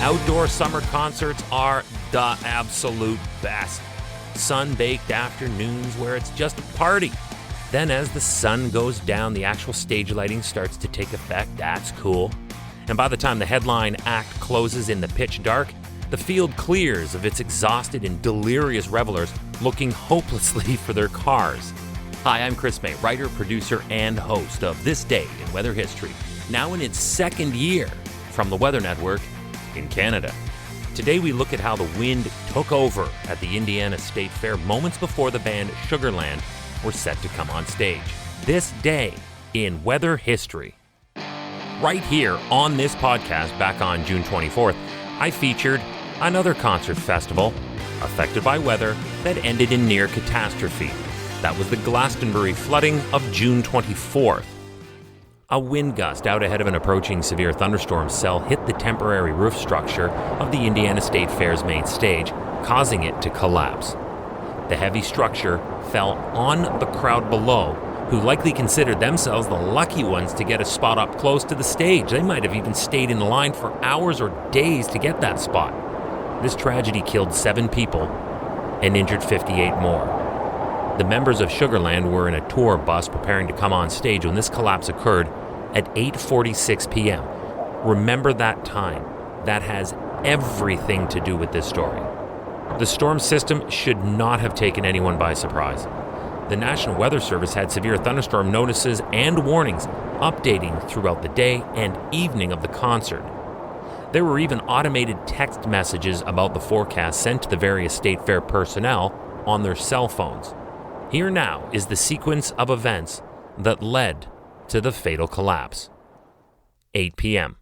Outdoor summer concerts are the absolute best. Sun-baked afternoons where it's just a party. Then as the sun goes down, the actual stage lighting starts to take effect. That's cool. And by the time the headline act closes in the pitch dark, the field clears of its exhausted and delirious revelers looking hopelessly for their cars. Hi, I'm Chris May, writer, producer, and host of This Day in Weather History, now in its second year from the Weather Network in Canada. Today we look at how the wind took over at the Indiana State Fair moments before the band Sugarland were set to come on stage. This day in weather history. Right here on this podcast back on June 24th, I featured another concert festival affected by weather that ended in near catastrophe. That was the Glastonbury flooding of June 24th. A wind gust out ahead of an approaching severe thunderstorm cell hit the temporary roof structure of the Indiana State Fair's main stage, causing it to collapse. The heavy structure fell on the crowd below, who likely considered themselves the lucky ones to get a spot up close to the stage. They might have even stayed in line for hours or days to get that spot. This tragedy killed 7 people and injured 58 more. The members of Sugarland were in a tour bus preparing to come on stage when this collapse occurred at 8:46 p.m. Remember that time. That has everything to do with this story. The storm system should not have taken anyone by surprise. The National Weather Service had severe thunderstorm notices and warnings updating throughout the day and evening of the concert. There were even automated text messages about the forecast sent to the various state fair personnel on their cell phones. Here now is the sequence of events that led to the fatal collapse. 8 p.m.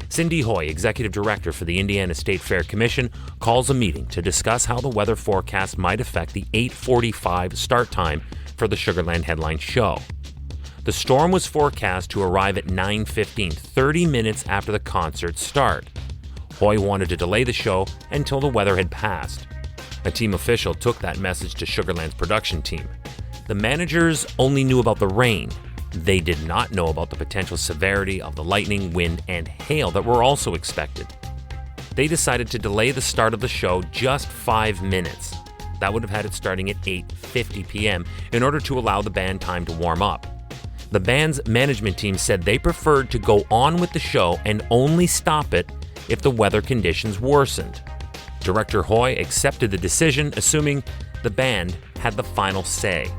Cindy Hoy, Executive Director for the Indiana State Fair Commission, calls a meeting to discuss how the weather forecast might affect the 8:45 start time for the Sugarland headline show. The storm was forecast to arrive at 9:15, 30 minutes after the concert's start. Hoy wanted to delay the show until the weather had passed. A team official took that message to Sugarland's production team. The managers only knew about the rain. They did not know about the potential severity of the lightning, wind, and hail that were also expected. They decided to delay the start of the show just 5 minutes. That would have had it starting at 8:50 p.m. in order to allow the band time to warm up. The band's management team said they preferred to go on with the show and only stop it if the weather conditions worsened. Director Hoy accepted the decision, assuming the band had the final say.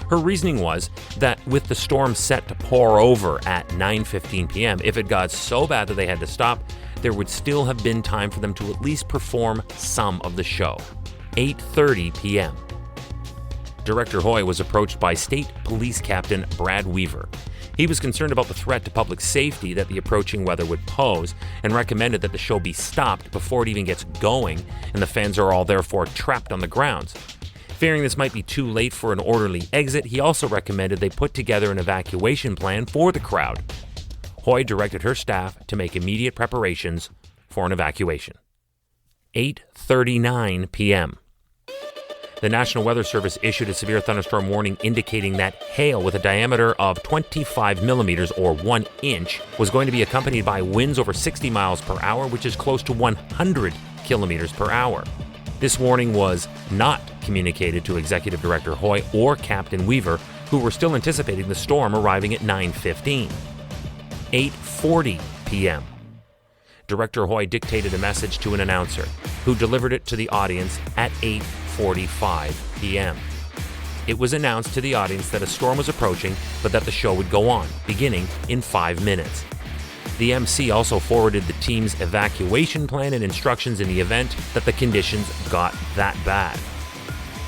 Her reasoning was that with the storm set to pour over at 9:15 p.m., if it got so bad that they had to stop, there would still have been time for them to at least perform some of the show. 8:30 p.m. Director Hoy was approached by State Police Captain Brad Weaver. He was concerned about the threat to public safety that the approaching weather would pose and recommended that the show be stopped before it even gets going and the fans are all therefore trapped on the grounds. Fearing this might be too late for an orderly exit, he also recommended they put together an evacuation plan for the crowd. Hoy directed her staff to make immediate preparations for an evacuation. 8:39 p.m. The National Weather Service issued a severe thunderstorm warning indicating that hail with a diameter of 25 millimeters or 1 inch was going to be accompanied by winds over 60 miles per hour, which is close to 100 kilometers per hour. This warning was not communicated to Executive Director Hoy or Captain Weaver, who were still anticipating the storm arriving at 9:15. 8:40 p.m. Director Hoy dictated a message to an announcer, who delivered it to the audience at 8:45 p.m. It was announced to the audience that a storm was approaching, but that the show would go on, beginning in 5 minutes. The MC also forwarded the team's evacuation plan and instructions in the event that the conditions got that bad.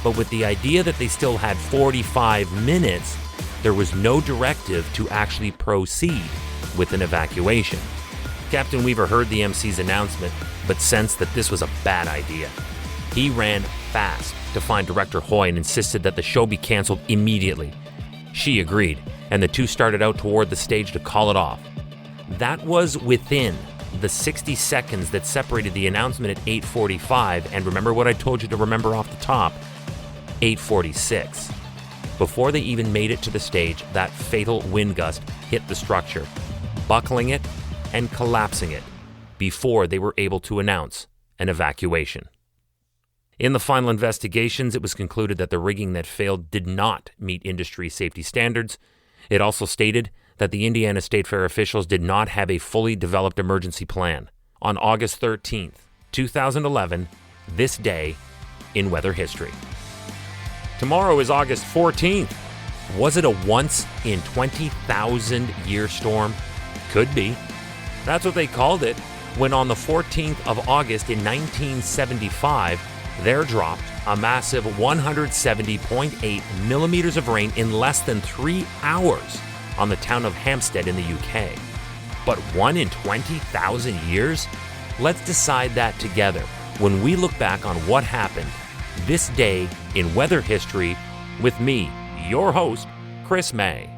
But with the idea that they still had 45 minutes, there was no directive to actually proceed with an evacuation. Captain Weaver heard the MC's announcement, but sensed that this was a bad idea. He ran fast to find Director Hoy and insisted that the show be canceled immediately. She agreed, and the two started out toward the stage to call it off. That was within the 60 seconds that separated the announcement at 8:45, and remember what I told you to remember off the top, 8:46. Before they even made it to the stage, that fatal wind gust hit the structure, buckling it and collapsing it before they were able to announce an evacuation. In the final investigations, it was concluded that the rigging that failed did not meet industry safety standards. It also stated that the Indiana State Fair officials did not have a fully developed emergency plan. On August 13th, 2011, this day in weather history. Tomorrow is August 14th. Was it a once-in-20,000-year storm? Could be. That's what they called it when on the 14th of August in 1975, there dropped a massive 170.8 millimeters of rain in less than 3 hours on the town of Hampstead in the UK. But 1 in 20,000 years? Let's decide that together when we look back on what happened this day in weather history with me, your host, Chris May.